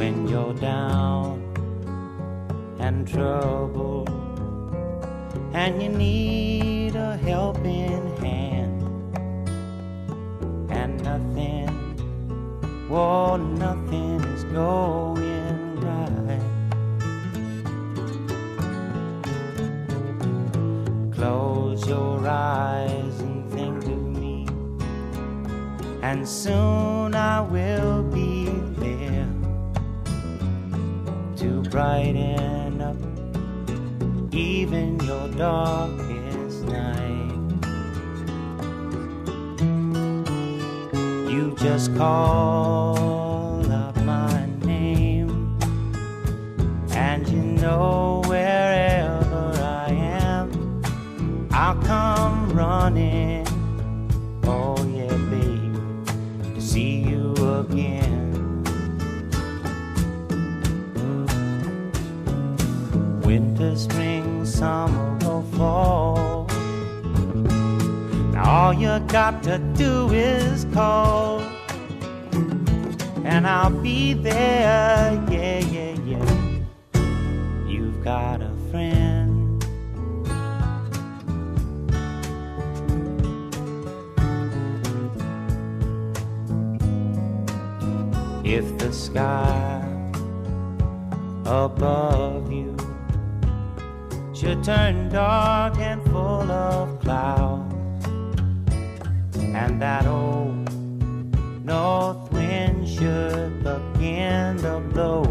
when you're down and troubled and you need a helping hand, and nothing, whoa, nothing is going right. Close your eyes and think of me, and soon I will be there to brighten up even your darkest night. You just call out my name, and you know wherever I am, I'll come running. Oh yeah, baby, to see you again. Winter, spring, summer or fall, now all you got to do is call, and I'll be there, yeah, yeah, yeah. You've got a friend. If the sky above you should turn dark and full of clouds, and that old north wind should begin to blow,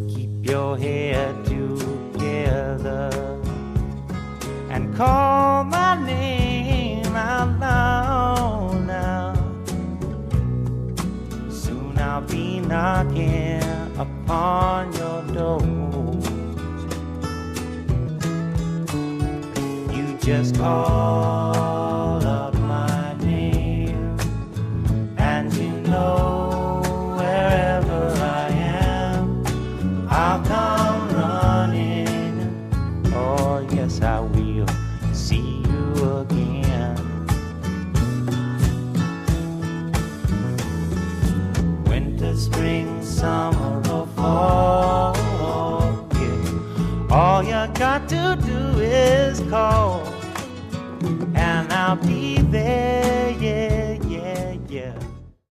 keep your head together and call my name out loud now. Soon I'll be knocking upon your door. You just call up my name, and you know wherever I am, I'll come running. Oh yes, I will see you again. Winter, spring, summer or fall, yeah. All you got to do is call, and I'll be there.